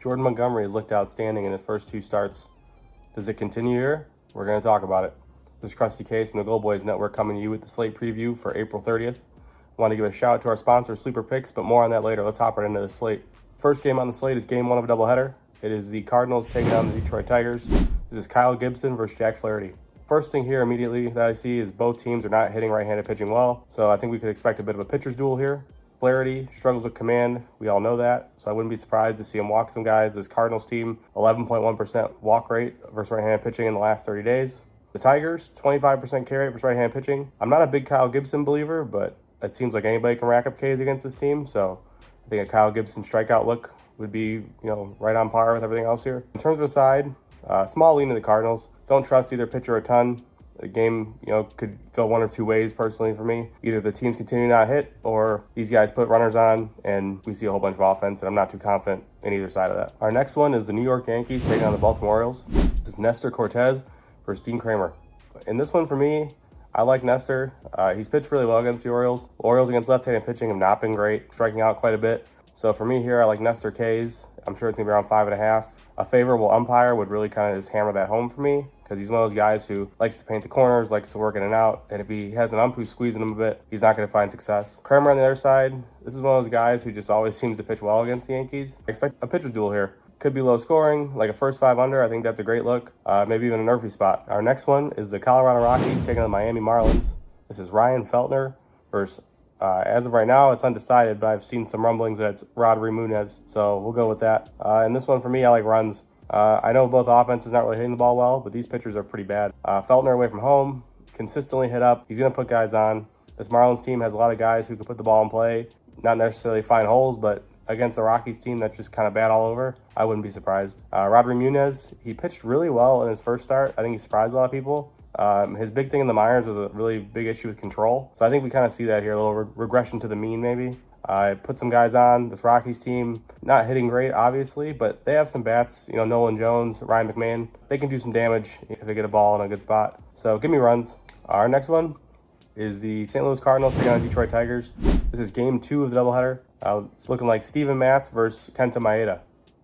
Jordan Montgomery has looked outstanding in his first 2 starts. Does it continue here? We're going to talk about it. This is Krusty Case from the Gold Boys Network coming to you with the slate preview for April 30th. I want to give a shout out to our sponsor, Sleeper Picks, but more on that later. Let's hop right into the slate. First game on the slate is game 1 of a doubleheader. It is the Cardinals taking on the Detroit Tigers. This is Kyle Gibson versus Jack Flaherty. First thing here immediately that I see is both teams are not hitting right-handed pitching well, so I think we could expect a bit of a pitcher's duel here. Flaherty struggles with command. We all know that, so I wouldn't be surprised to see him walk some guys. This Cardinals team, 11.1% walk rate versus right-handed pitching in the last 30 days. The Tigers, 25% K rate versus right-handed pitching. I'm not a big Kyle Gibson believer, but it seems like anybody can rack up Ks against this team, so I think a Kyle Gibson strikeout look would be, right on par with everything else here. In terms of the side, small lean to the Cardinals. Don't trust either pitcher a ton. The game, could go one or two ways personally for me. Either the teams continue to not hit, or these guys put runners on and we see a whole bunch of offense, and I'm not too confident in either side of that. Our next one is the New York Yankees taking on the Baltimore Orioles. This is Nestor Cortez versus Dean Kramer. In this one for me, I like Nestor. He's pitched really well against the Orioles. Orioles against left-handed pitching have not been great, striking out quite a bit. So for me here, I like Nestor Ks. I'm sure it's going to be around 5.5. A favorable umpire would really kind of just hammer that home for me, because he's one of those guys who likes to paint the corners, likes to work in and out, and if he has an ump who's squeezing him a bit, he's not going to find success. Kramer on the other side, this is one of those guys who just always seems to pitch well against the Yankees. I expect a pitcher duel here. Could be low scoring, like a first 5 under. I think that's a great look. Maybe even a nerfy spot. Our next one is the Colorado Rockies taking on the Miami Marlins. This is Ryan Feltner versus, as of right now, it's undecided, but I've seen some rumblings that it's Rodri Munez, so we'll go with that. And this one for me, I like runs. I know both offenses not really hitting the ball well, but these pitchers are pretty bad. Feltner away from home, consistently hit up. He's going to put guys on. This Marlins team has a lot of guys who can put the ball in play. Not necessarily find holes, but against a Rockies team that's just kind of bad all over, I wouldn't be surprised. Rodri Munez, he pitched really well in his first start. I think he surprised a lot of people. His big thing in the minors was a really big issue with control. So I think we kind of see that here, a little regression to the mean maybe. Put some guys on. This Rockies team, not hitting great, obviously, but they have some bats. Nolan Jones, Ryan McMahon. They can do some damage if they get a ball in a good spot. So give me runs. Our next one is the St. Louis Cardinals taking on Detroit Tigers. This is game 2 of the doubleheader. It's looking like Steven Matz versus Kenta Maeda.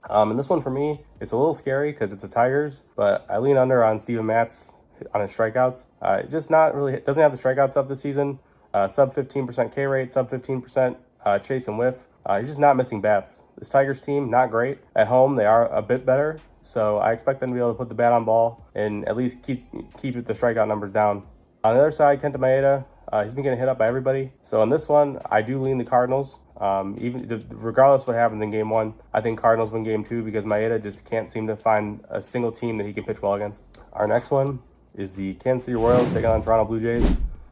And this one for me, it's a little scary because it's the Tigers, but I lean under on Steven Matz on his strikeouts. Just not really, doesn't have the strikeout stuff this season. Sub 15% K rate, sub 15% chase and whiff. He's just not missing bats. This Tigers team, not great. At home, they are a bit better, so I expect them to be able to put the bat on ball and at least keep the strikeout numbers down. On the other side, Kenta Maeda, he's been getting hit up by everybody. So in this one, I do lean the Cardinals. Regardless of what happens in game 1, I think Cardinals win game 2 because Maeda just can't seem to find a single team that he can pitch well against. Our next one is the Kansas City Royals taking on Toronto Blue Jays.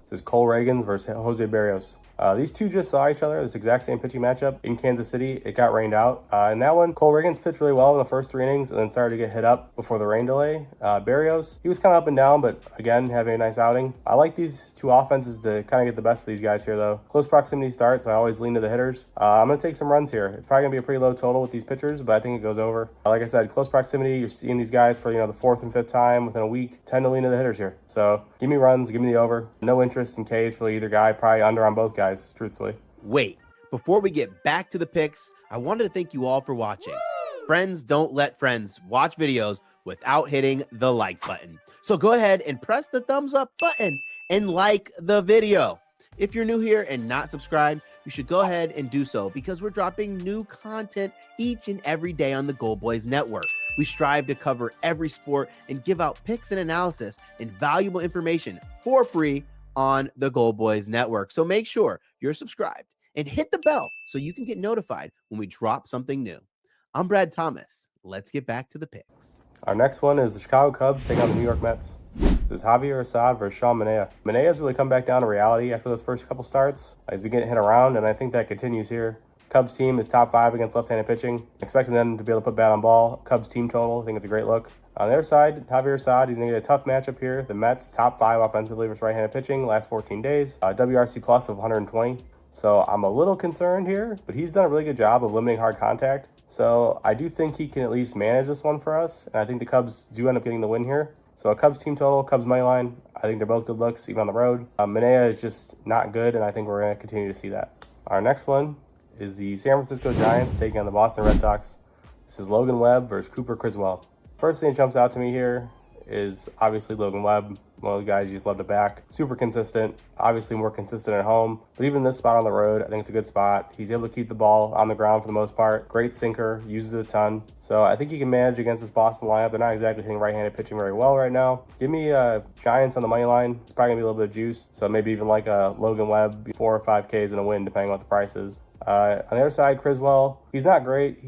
This is Cole Reagans versus Jose Barrios. These two just saw each other, this exact same pitching matchup in Kansas City. It got rained out. In that one, Cole Reagans pitched really well in the first 3 innings and then started to get hit up before the rain delay. Barrios, he was kind of up and down, but again, having a nice outing. I like these two offenses to kind of get the best of these guys here, though. Close proximity starts, I always lean to the hitters. I'm going to take some runs here. It's probably going to be a pretty low total with these pitchers, but I think it goes over. Like I said, close proximity, you're seeing these guys for, the 4th and 5th time within a week. Tend to lean to the hitters here. So give me runs, give me the over. No interest in Ks for either guy, probably under on both guys, truthfully. Wait, before we get back to the picks, I wanted to thank you all for watching. Friends don't let friends watch videos without hitting the like button. So go ahead and press the thumbs up button and like the video. If you're new here and not subscribed, you should go ahead and do so because we're dropping new content each and every day on the Gold Boys Network. We strive to cover every sport and give out picks and analysis and valuable information for free on the Gold Boys Network. So make sure you're subscribed and hit the bell so you can get notified when we drop something new. I'm Brad Thomas. Let's get back to the picks. Our next one is the Chicago Cubs taking on the New York Mets. This is Javier Assad versus Sean Manaea. Manaea's really come back down to reality after those first couple starts. He's been getting hit around, and I think that continues here. Cubs team is top 5 against left-handed pitching. Expecting them to be able to put bat on ball. Cubs team total, I think it's a great look. On the other side, Javier Assad, he's going to get a tough matchup here. The Mets, top 5 offensively versus right-handed pitching last 14 days. WRC plus of 120. So I'm a little concerned here, but he's done a really good job of limiting hard contact. So I do think he can at least manage this one for us. And I think the Cubs do end up getting the win here. So a Cubs team total, Cubs money line. I think they're both good looks, even on the road. Manaea is just not good, and I think we're going to continue to see that. Our next one is the San Francisco Giants taking on the Boston Red Sox. This is Logan Webb versus Cooper Criswell. First thing that jumps out to me here is obviously Logan Webb, one of the guys you just love to back. Super consistent, obviously more consistent at home, but even this spot on the road, I think it's a good spot. He's able to keep the ball on the ground for the most part. Great sinker, uses it a ton. So I think he can manage against this Boston lineup. They're not exactly hitting right-handed pitching very well right now. Give me Giants on the money line. It's probably gonna be a little bit of juice. So maybe even like a Logan Webb, 4 or 5 Ks and a win, depending on what the price is. On the other side, Criswell, he's not great.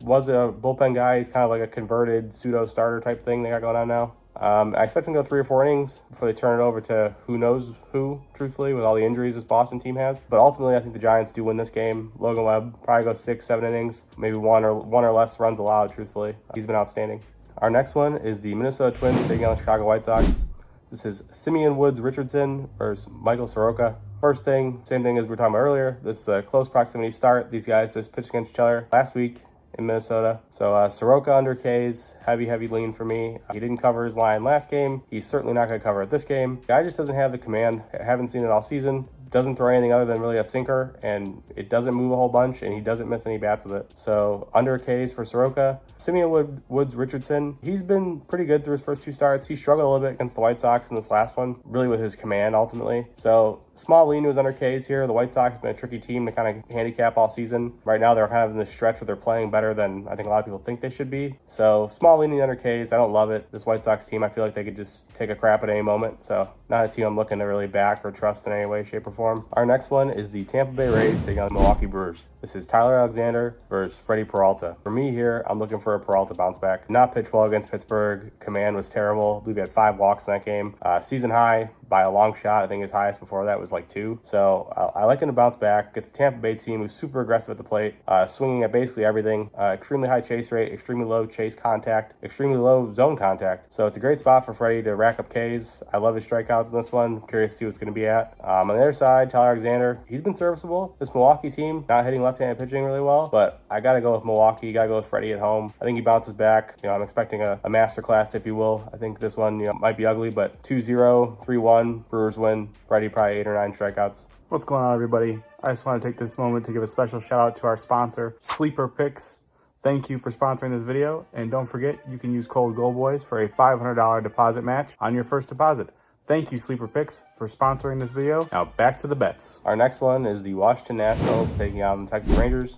Was a bullpen guy. He's kind of like a converted pseudo starter type thing they got going on now. I expect him to go 3 or 4 innings before they turn it over to who knows who, truthfully, with all the injuries this Boston team has. But ultimately, I think the Giants do win this game. Logan Webb probably goes 6, 7 innings, maybe one or less runs allowed, truthfully. He's been outstanding. Our next one is the Minnesota Twins taking on the Chicago White Sox. This is Simeon Woods Richardson versus Michael Soroka. First thing, same thing as we were talking about earlier. This is a close proximity start. These guys just pitched against each other last week in Minnesota. So Soroka under Ks, heavy lean for me. He didn't cover his line last game. He's certainly not going to cover it this game. Guy just doesn't have the command. I haven't seen it all season. Doesn't throw anything other than really a sinker, and it doesn't move a whole bunch, and he doesn't miss any bats with it. So under Ks for Soroka. Simeon Woods Richardson, he's been pretty good through his first 2 starts. He struggled a little bit against the White Sox in this last one, really with his command ultimately. So small lean to his under Ks here. The White Sox have been a tricky team to kind of handicap all season. Right now they're kind of in this stretch where they're playing better than I think a lot of people think they should be. So small lean to the under Ks. I don't love it. This White Sox team, I feel like they could just take a crap at any moment. So not a team I'm looking to really back or trust in any way, shape, or form. Our next one is the Tampa Bay Rays taking on the Milwaukee Brewers. This is Tyler Alexander versus Freddie Peralta. For me here, I'm looking for a Peralta bounce back. Not pitch well against Pittsburgh. Command was terrible. I believe he had 5 walks in that game. Season high by a long shot. I think his highest before that was like 2. So I like him to bounce back. It's a Tampa Bay team who's super aggressive at the plate, swinging at basically everything. Extremely high chase rate, extremely low chase contact, extremely low zone contact. So it's a great spot for Freddie to rack up Ks. I love his strikeouts in this one. Curious to see what's going to be at. On the other side, Tyler Alexander, he's been serviceable. This Milwaukee team, not hitting left-handed pitching really well, but I got to go with Milwaukee. Got to go with Freddie at home. I think he bounces back. I'm expecting a masterclass, if you will. I think this one, might be ugly, but 2-0, 3-1, Brewers win. Freddie probably 8 or 9 strikeouts. What's going on, everybody? I just want to take this moment to give a special shout out to our sponsor, Sleeper Picks. Thank you for sponsoring this video, and don't forget you can use code GOLDBOYS for a $500 deposit match on your first deposit. Thank you, Sleeper Picks, for sponsoring this video. Now back to the bets. Our next one is the Washington Nationals taking on the Texas Rangers.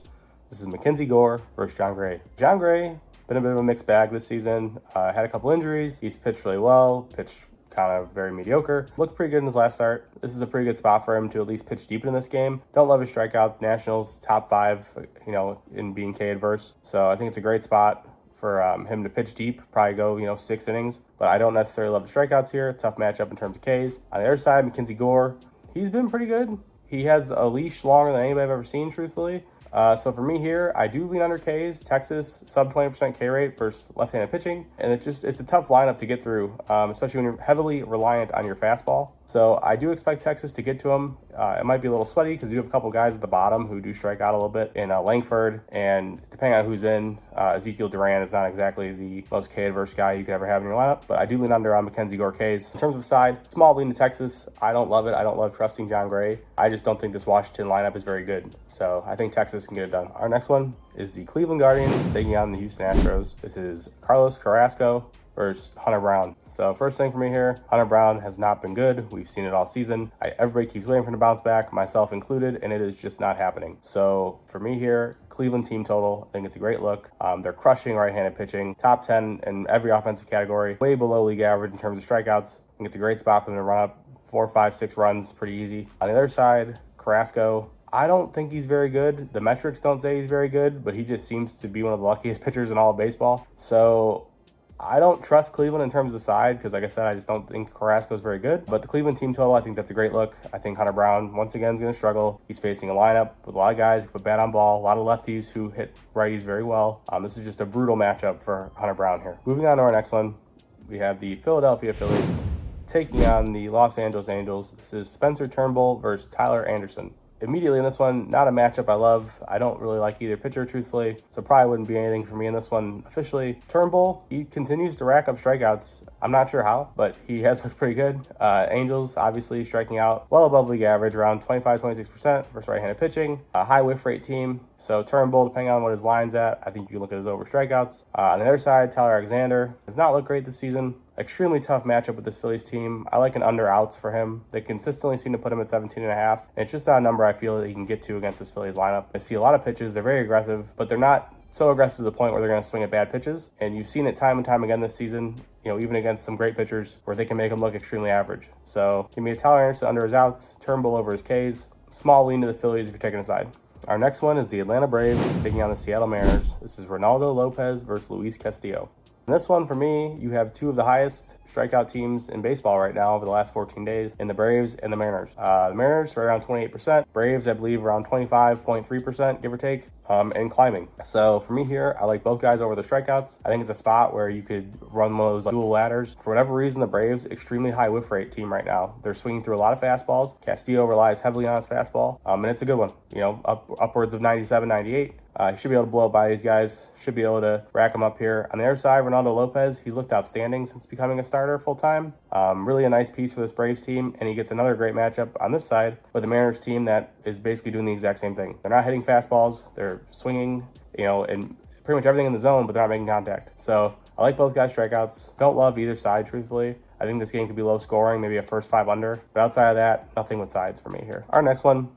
This is Mackenzie Gore versus John Gray. John Gray, been a bit of a mixed bag this season. Had a couple injuries. He's pitched really well, pitched kind of very mediocre. Looked pretty good in his last start. This is a pretty good spot for him to at least pitch deep in this game. Don't love his strikeouts. Nationals top 5, in being K adverse. So I think it's a great spot for him to pitch deep, probably go, 6 innings. But I don't necessarily love the strikeouts here. Tough matchup in terms of Ks. On the other side, Mackenzie Gore, he's been pretty good. He has a leash longer than anybody I've ever seen, truthfully. So for me here, I do lean under Ks. Texas, sub 20% K rate versus left-handed pitching. And it's a tough lineup to get through, especially when you're heavily reliant on your fastball. So I do expect Texas to get to him. It might be a little sweaty because you have a couple guys at the bottom who do strike out a little bit in Langford. And depending on who's in, Ezekiel Duran is not exactly the most K-adverse guy you could ever have in your lineup. But I do lean under on Mackenzie Gore Ks. In terms of side, small lean to Texas. I don't love it. I don't love trusting John Gray. I just don't think this Washington lineup is very good. So I think Texas can get it done. Our next one is the Cleveland Guardians taking on the Houston Astros. This is Carlos Carrasco versus Hunter Brown. So first thing for me here, Hunter Brown has not been good. We've seen it all season. Everybody keeps waiting for him to bounce back, myself included, and it is just not happening. So for me here, Cleveland team total, I think it's a great look. They're crushing right-handed pitching, top 10 in every offensive category, way below league average in terms of strikeouts. I think it's a great spot for them to run up 4, 5, 6 runs pretty easy. On the other side, Carrasco, I don't think he's very good. The metrics don't say he's very good, but he just seems to be one of the luckiest pitchers in all of baseball. So I don't trust Cleveland in terms of the side because, like I said, I just don't think Carrasco is very good. But the Cleveland team total, I think that's a great look. I think Hunter Brown, once again, is going to struggle. He's facing a lineup with a lot of guys who put bat on ball, a lot of lefties who hit righties very well. This is just a brutal matchup for Hunter Brown here. Moving on to our next one, we have the Philadelphia Phillies taking on the Los Angeles Angels. This is Spencer Turnbull versus Tyler Anderson. immediately in this one, not a matchup I love. I don't really like either pitcher, truthfully, so probably wouldn't be anything for me in this one officially. Turnbull, he continues to rack up strikeouts. I'm not sure how, but he has looked pretty good. Angels, obviously striking out well above league average, around 25-26% versus right-handed pitching. A high whiff rate team. So Turnbull, depending on what his line's at, I think you can look at his over strikeouts. On the other side, Tyler Alexander has not looked great this season. Extremely tough matchup with this Phillies team. I like an under outs for him. They consistently seem to put him at 17.5. And it's just not a number I feel that he can get to against this Phillies lineup. I see a lot of pitches. They're very aggressive, but they're not so aggressive to the point where they're going to swing at bad pitches. And you've seen it time and time again this season, even against some great pitchers where they can make them look extremely average. So give me a Tyler Anderson under his outs, Turnbull over his Ks. Small lean to the Phillies if you're taking a side. Our next one is the Atlanta Braves taking on the Seattle Mariners. This is Ronaldo Lopez versus Luis Castillo. In this one, for me, you have two of the highest strikeout teams in baseball right now over the last 14 days in the Braves and the Mariners. The Mariners are around 28%. Braves, I believe, around 25.3%, give or take, and climbing. So for me here, I like both guys over the strikeouts. I think it's a spot where you could run one of those dual ladders. For whatever reason, the Braves, extremely high whiff rate team right now. They're swinging through a lot of fastballs. Castillo relies heavily on his fastball, and it's a good one, upwards of 97, 98. He should be able to blow by these guys. Should be able to rack them up here. On the other side, Ronaldo Lopez, he's looked outstanding since becoming a starter full-time. Really a nice piece for this Braves team, and he gets another great matchup on this side with the Mariners team that is basically doing the exact same thing. They're not hitting fastballs. They're swinging, and pretty much everything in the zone, but they're not making contact. So I like both guys' strikeouts. Don't love either side, truthfully. I think this game could be low scoring, maybe a first 5 under. But outside of that, nothing with sides for me here. Our next one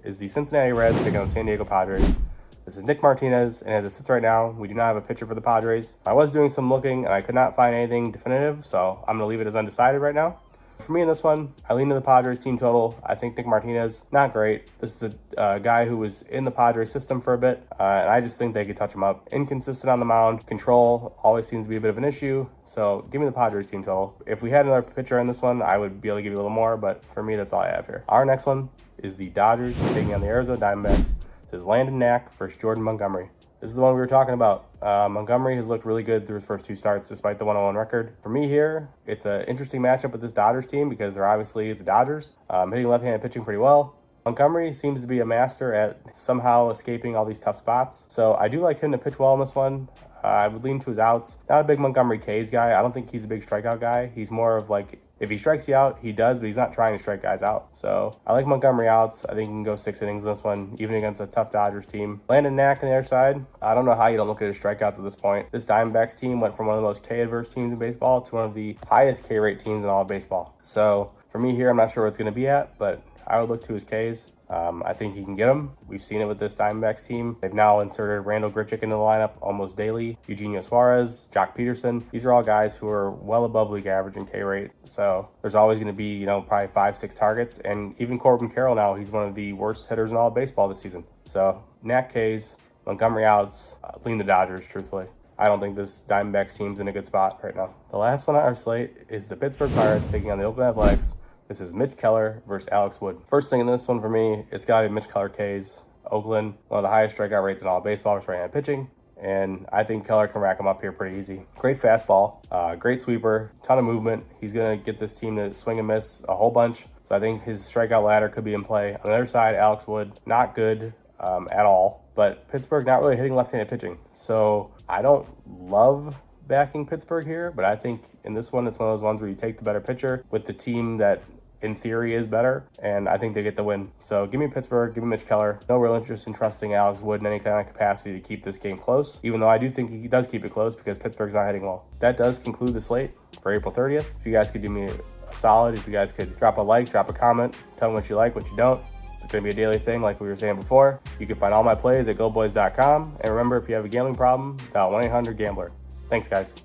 is the Cincinnati Reds taking on the San Diego Padres. This is Nick Martinez, and as it sits right now, we do not have a pitcher for the Padres. I was doing some looking, and I could not find anything definitive, so I'm going to leave it as undecided right now. For me in this one, I lean to the Padres team total. I think Nick Martinez, not great. This is a guy who was in the Padres system for a bit, and I just think they could touch him up. Inconsistent on the mound. Control always seems to be a bit of an issue, so give me the Padres team total. If we had another pitcher in this one, I would be able to give you a little more, but for me, that's all I have here. Our next one is the Dodgers taking on the Arizona Diamondbacks. This is Landon Knack versus Jordan Montgomery. This is the one we were talking about. Montgomery has looked really good through his first 2 starts despite the 1-1 record. For me here, it's an interesting matchup with this Dodgers team because they're obviously the Dodgers, hitting left-handed pitching pretty well. Montgomery seems to be a master at somehow escaping all these tough spots. So I do like him to pitch well in this one. I would lean to his outs. Not a big Montgomery K's guy. I don't think he's a big strikeout guy. He's more of like, if he strikes you out, he does, but he's not trying to strike guys out. So I like Montgomery outs. I think he can go 6 innings in this one, even against a tough Dodgers team. Landon Knack on the other side. I don't know how you don't look at his strikeouts at this point. This Diamondbacks team went from one of the most K-adverse teams in baseball to one of the highest K-rate teams in all of baseball. So for me here, I'm not sure what it's going to be at, but I would look to his Ks. I think he can get them. We've seen it with this Diamondbacks team. They've now inserted Randall Grichuk into the lineup almost daily. Eugenio Suarez, Jock Peterson. These are all guys who are well above league average in K rate. So there's always going to be, probably 5-6 targets. And even Corbin Carroll now, he's one of the worst hitters in all of baseball this season. So Nat Ks, Montgomery outs, lean the Dodgers, truthfully. I don't think this Diamondbacks team's in a good spot right now. The last one on our slate is the Pittsburgh Pirates taking on the Oakland Athletics. This is Mitch Keller versus Alex Wood. First thing in this one for me, it's got to be Mitch Keller Ks. Oakland, one of the highest strikeout rates in all of baseball versus right-handed pitching. And I think Keller can rack him up here pretty easy. Great fastball, great sweeper, ton of movement. He's going to get this team to swing and miss a whole bunch. So I think his strikeout ladder could be in play. On the other side, Alex Wood, not good at all. But Pittsburgh not really hitting left-handed pitching. So I don't love backing Pittsburgh here, but I think in this one, it's one of those ones where you take the better pitcher with the team that in theory is better, and I think they get the win. So give me Pittsburgh, give me Mitch Keller. No real interest in trusting Alex Wood in any kind of capacity to keep this game close, even though I do think he does keep it close because Pittsburgh's not hitting well. That does conclude the slate for April 30th. If you guys could do me a solid, if you guys could drop a like, drop a comment, tell me what you like, what you don't. It's going to be a daily thing like we were saying before. You can find all my plays at goboys.com. And remember, if you have a gambling problem, dial 1-800-GAMBLER. Thanks, guys.